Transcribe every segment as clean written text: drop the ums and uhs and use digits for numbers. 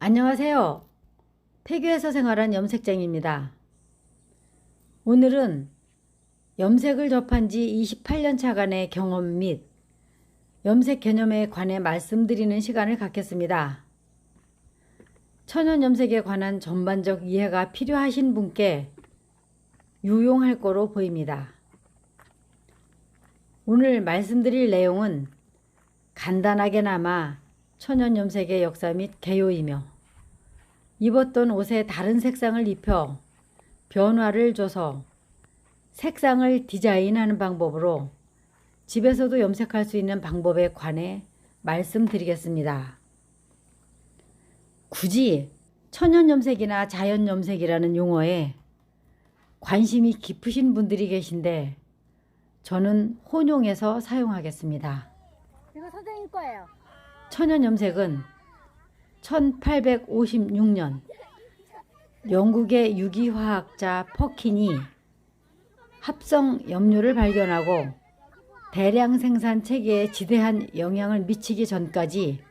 안녕하세요. 폐교에서 생활한 염색쟁이입니다. 오늘은 염색을 접한 지 28년 차간의 경험 및 염색 개념에 관해 말씀드리는 시간을 갖겠습니다. 천연 염색에 관한 전반적 이해가 필요하신 분께 유용할 거로 보입니다. 오늘 말씀드릴 내용은 간단하게나마 천연 염색의 역사 및 개요이며 입었던 옷에 다른 색상을 입혀 변화를 줘서 색상을 디자인하는 방법으로 집에서도 염색할 수 있는 방법에 관해 말씀드리겠습니다. 굳이 천연 염색이나 자연 염색이라는 용어에 관심이 깊으신 분들이 계신데 저는 혼용해서 사용하겠습니다. 이거 선생님 거예요. 천연 염색은 1856년 영국의 유기화학자 퍼킨이 합성 염료를 발견하고 대량 생산 체계에 지대한 영향을 미치기 전까지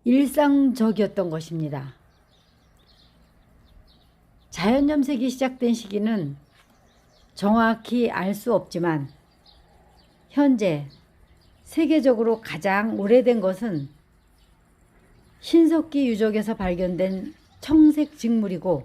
일상적이었던 것입니다. 자연 염색이 시작된 시기는 정확히 알 수 없지만 현재 세계적으로 가장 오래된 것은 신석기 유적에서 발견된 청색 직물이고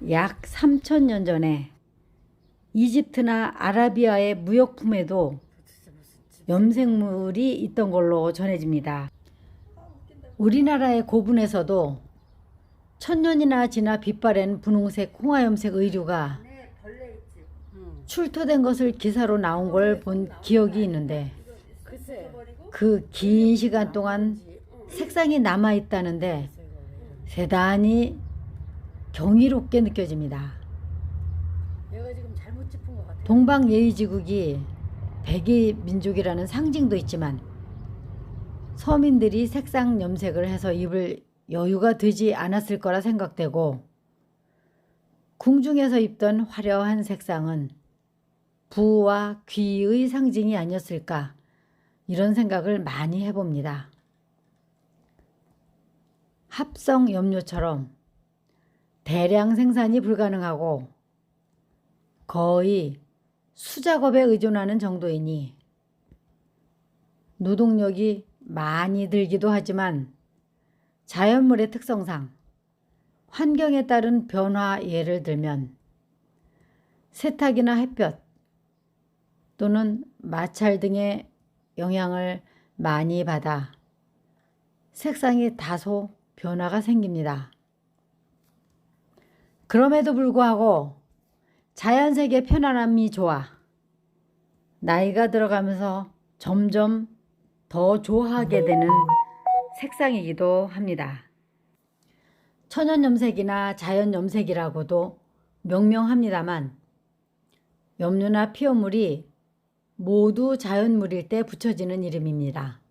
약 3000년 전에 이집트나 아라비아의 무역품에도 염색물이 있던 걸로 전해집니다. 우리나라의 고분에서도 천년이나 지나 빛바랜 분홍색 홍화염색 의류가 출토된 것을 기사로 나온 걸 본 기억이 있는데 그 긴 시간 동안 색상이 남아있다는데 대단히 경이롭게 느껴집니다. 동방예의지국이 백의민족이라는 상징도 있지만 서민들이 색상 염색을 해서 입을 여유가 되지 않았을 거라 생각되고 궁중에서 입던 화려한 색상은 부와 귀의 상징이 아니었을까 이런 생각을 많이 해봅니다. 합성 염료처럼 대량 생산이 불가능하고 거의 수작업에 의존하는 정도이니 노동력이 많이 들기도 하지만 자연물의 특성상 환경에 따른 변화 예를 들면 세탁이나 햇볕 또는 마찰 등의 영향을 많이 받아 색상이 다소 변화가 생깁니다. 그럼에도 불구하고 자연색의 편안함이 좋아 나이가 들어가면서 점점 더 좋아하게 되는 색상이기도 합니다. 천연 염색이나 자연 염색이라고도 명명합니다만 염료나 피어물이 모두 자연물일 때 붙여지는 이름입니다.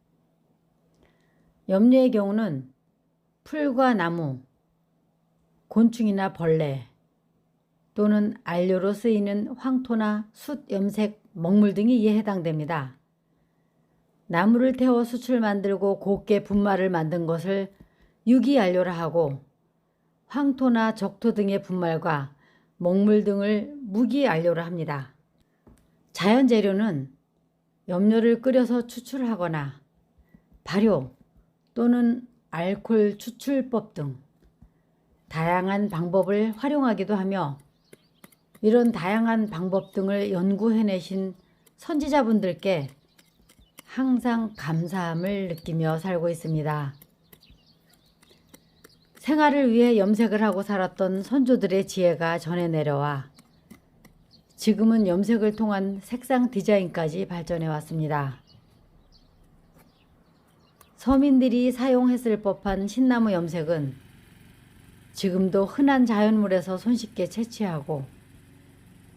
염료의 경우는 풀과 나무, 곤충이나 벌레 또는 안료로 쓰이는 황토나 숯 염색 먹물 등이 이에 해당됩니다. 나무를 태워 숯을 만들고 곱게 분말을 만든 것을 유기안료라 하고 황토나 적토 등의 분말과 먹물 등을 무기안료라 합니다. 자연 재료는 염료를 끓여서 추출하거나 발효 또는 알코올 추출법 등 다양한 방법을 활용하기도 하며 이런 다양한 방법 등을 연구해내신 선지자분들께 항상 감사함을 느끼며 살고 있습니다. 생활을 위해 염색을 하고 살았던 선조들의 지혜가 전해 내려와 지금은 염색을 통한 색상 디자인까지 발전해 왔습니다. 서민들이 사용했을 법한 신나무 염색은 지금도 흔한 자연물에서 손쉽게 채취하고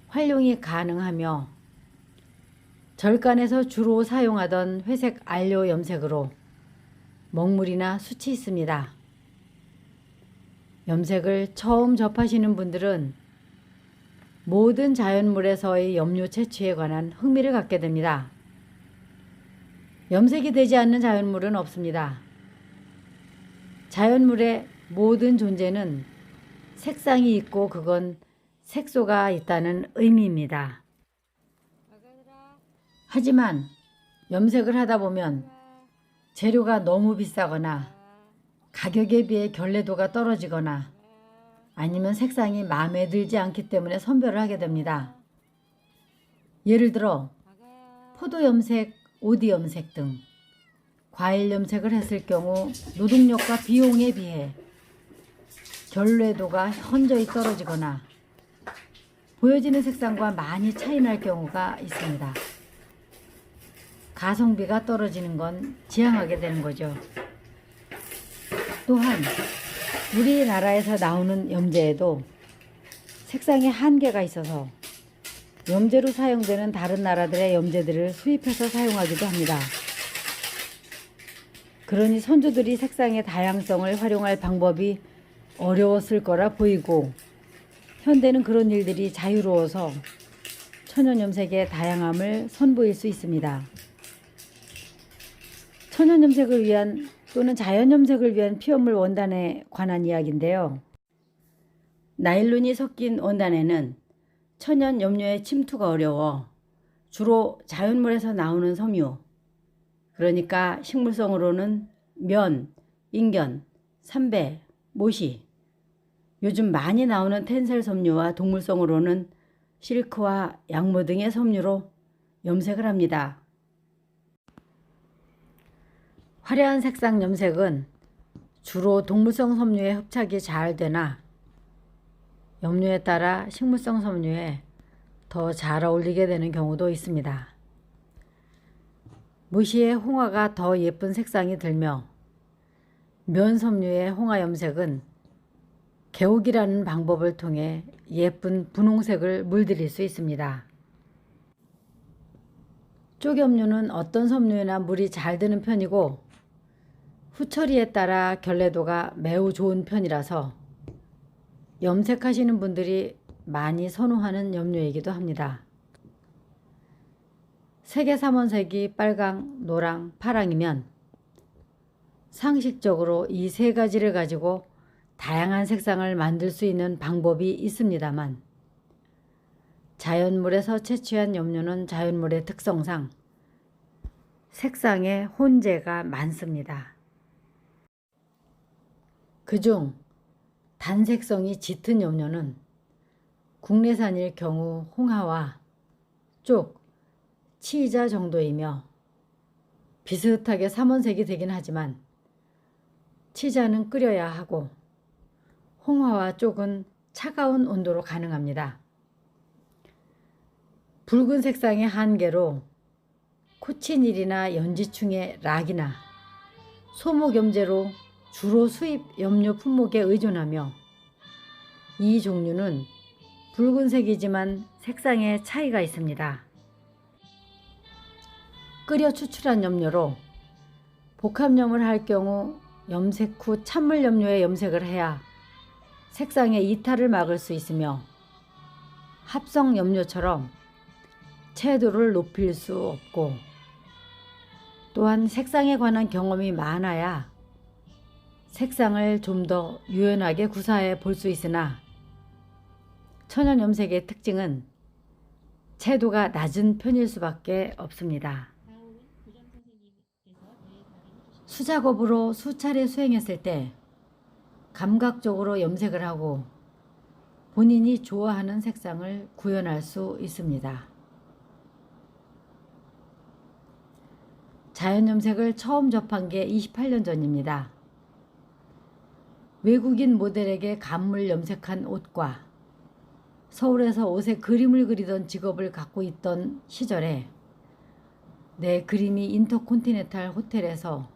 활용이 가능하며 절간에서 주로 사용하던 회색 안료 염색으로 먹물이나 숯이 있습니다. 염색을 처음 접하시는 분들은 모든 자연물에서의 염료 채취에 관한 흥미를 갖게 됩니다. 염색이 되지 않는 자연물은 없습니다. 자연물의 모든 존재는 색상이 있고 그건 색소가 있다는 의미입니다. 하지만 염색을 하다 보면 재료가 너무 비싸거나 가격에 비해 결례도가 떨어지거나 아니면 색상이 마음에 들지 않기 때문에 선별을 하게 됩니다. 예를 들어 포도 염색, 오디 염색 등 과일 염색을 했을 경우 노동력과 비용에 비해 결례도가 현저히 떨어지거나 보여지는 색상과 많이 차이 날 경우가 있습니다. 가성비가 떨어지는 건 지양하게 되는 거죠. 또한 우리나라에서 나오는 염제에도 색상의 한계가 있어서 염제로 사용되는 다른 나라들의 염제들을 수입해서 사용하기도 합니다. 그러니 선조들이 색상의 다양성을 활용할 방법이 어려웠을 거라 보이고 현대는 그런 일들이 자유로워서 천연 염색의 다양함을 선보일 수 있습니다. 천연 염색을 위한 또는 자연 염색을 위한 피연물 원단에 관한 이야기인데요. 나일론이 섞인 원단에는 천연 염료의 침투가 어려워 주로 자연물에서 나오는 섬유, 그러니까 식물성으로는 면, 인견, 삼배, 모시, 요즘 많이 나오는 텐셀 섬유와 동물성으로는 실크와 양모 등의 섬유로 염색을 합니다. 화려한 색상 염색은 주로 동물성 섬유에 흡착이 잘 되나 염료에 따라 식물성 섬유에 더 잘 어울리게 되는 경우도 있습니다. 무시의 홍화가 더 예쁜 색상이 들며 면 섬유의 홍화 염색은 개옥이라는 방법을 통해 예쁜 분홍색을 물들일 수 있습니다. 쪽염료는 어떤 섬유에나 물이 잘 드는 편이고 후처리에 따라 결례도가 매우 좋은 편이라서 염색하시는 분들이 많이 선호하는 염료이기도 합니다. 색의 삼원색이 빨강, 노랑, 파랑이면 상식적으로 이 세 가지를 가지고 다양한 색상을 만들 수 있는 방법이 있습니다만 자연물에서 채취한 염료는 자연물의 특성상 색상의 혼재가 많습니다. 그중 단색성이 짙은 염료는 국내산일 경우 홍화와 쪽, 치이자 정도이며 비슷하게 삼원색이 되긴 하지만 치자는 끓여야 하고 홍화와 쪽은 차가운 온도로 가능합니다. 붉은 색상의 한계로 코치닐이나 연지충의 락이나 소목염제로 주로 수입 염료 품목에 의존하며 이 종류는 붉은색이지만 색상에 차이가 있습니다. 끓여 추출한 염료로 복합염을 할 경우 염색 후 찬물 염료에 염색을 해야 색상의 이탈을 막을 수 있으며 합성 염료처럼 채도를 높일 수 없고 또한 색상에 관한 경험이 많아야 색상을 좀 더 유연하게 구사해 볼 수 있으나 천연 염색의 특징은 채도가 낮은 편일 수밖에 없습니다. 수작업으로 수차례 수행했을 때 감각적으로 염색을 하고 본인이 좋아하는 색상을 구현할 수 있습니다. 자연 염색을 처음 접한 게 28년 전입니다. 외국인 모델에게 감물 염색한 옷과 서울에서 옷에 그림을 그리던 직업을 갖고 있던 시절에 내 그림이 인터콘티넨탈 호텔에서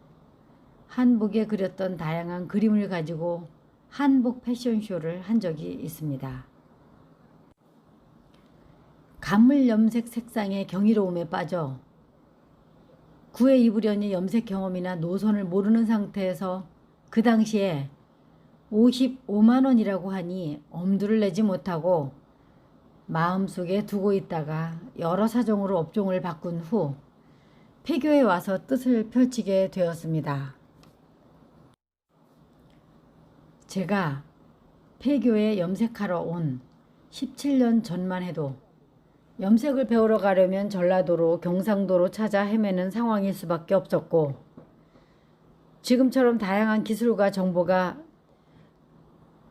한복에 그렸던 다양한 그림을 가지고 한복 패션쇼를 한 적이 있습니다. 감물 염색 색상의 경이로움에 빠져 구애 입으려니 염색 경험이나 노선을 모르는 상태에서 그 당시에 55만 원이라고 하니 엄두를 내지 못하고 마음속에 두고 있다가 여러 사정으로 업종을 바꾼 후 폐교에 와서 뜻을 펼치게 되었습니다. 제가 폐교에 염색하러 온 17년 전만 해도 염색을 배우러 가려면 전라도로 경상도로 찾아 헤매는 상황일 수밖에 없었고, 지금처럼 다양한 기술과 정보가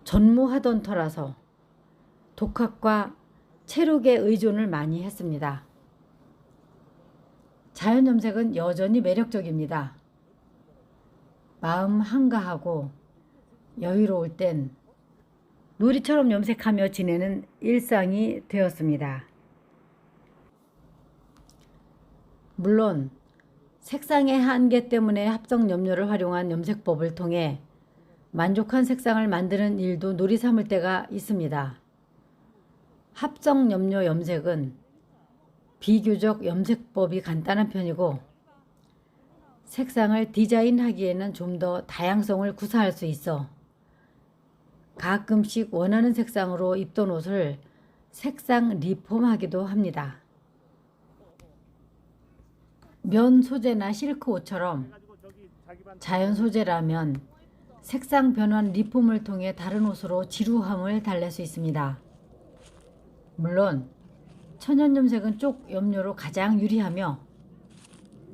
전무하던 터라서 독학과 체력에 의존을 많이 했습니다. 자연 염색은 여전히 매력적입니다. 마음 한가하고 여유로울 땐 놀이처럼 염색하며 지내는 일상이 되었습니다. 물론 색상의 한계 때문에 합성 염료를 활용한 염색법을 통해 만족한 색상을 만드는 일도 놀이 삼을 때가 있습니다. 합성 염료 염색은 비교적 염색법이 간단한 편이고, 색상을 디자인하기에는 좀 더 다양성을 구사할 수 있어 가끔씩 원하는 색상으로 입던 옷을 색상 리폼하기도 합니다. 면 소재나 실크 옷처럼 자연 소재라면 색상 변환 리폼을 통해 다른 옷으로 지루함을 달랠 수 있습니다. 물론 천연 염색은 쪽 염료로 가장 유리하며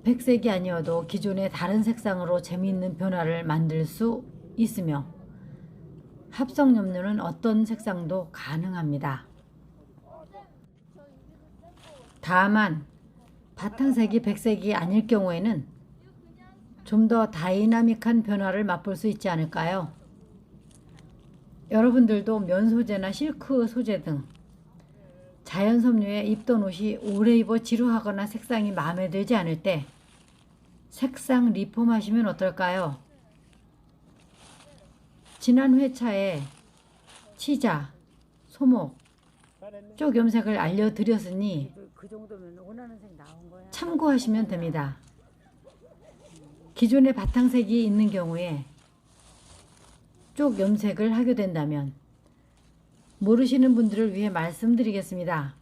백색이 아니어도 기존의 다른 색상으로 재미있는 변화를 만들 수 있으며, 합성 염료는 어떤 색상도 가능합니다. 다만 바탕색이 백색이 아닐 경우에는 좀 더 다이나믹한 변화를 맛볼 수 있지 않을까요? 여러분들도 면 소재나 실크 소재 등 자연 섬유에 입던 옷이 오래 입어 지루하거나 색상이 마음에 들지 않을 때 색상 리폼하시면 어떨까요? 지난 회차에 치자, 소목, 쪽 염색을 알려드렸으니 그 정도면 원하는 색 나온 거야. 참고하시면 됩니다. 기존의 바탕색이 있는 경우에 쪽 염색을 하게 된다면 모르시는 분들을 위해 말씀드리겠습니다.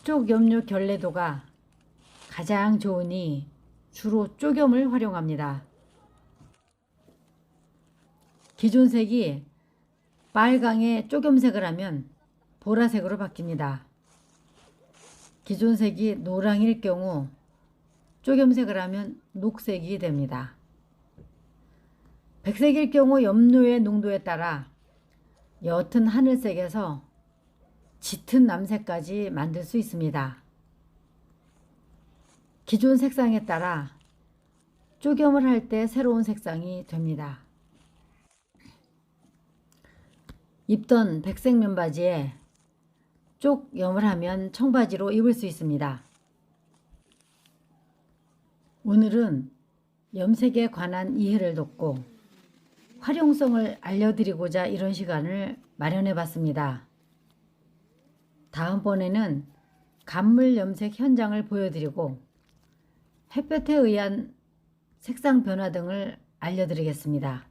쪽 염료 결례도가 가장 좋으니 주로 쪽염을 활용합니다. 기존 색이 빨강에 쪽염색을 하면 보라색으로 바뀝니다. 기존 색이 노랑일 경우 쪽염색을 하면 녹색이 됩니다. 백색일 경우 염료의 농도에 따라 옅은 하늘색에서 짙은 남색까지 만들 수 있습니다. 기존 색상에 따라 쪽염을 할 때 새로운 색상이 됩니다. 입던 백색 면바지에 쪽염을 하면 청바지로 입을 수 있습니다. 오늘은 염색에 관한 이해를 돕고 활용성을 알려드리고자 이런 시간을 마련해 봤습니다. 다음번에는 간물 염색 현장을 보여드리고 햇볕에 의한 색상 변화 등을 알려드리겠습니다.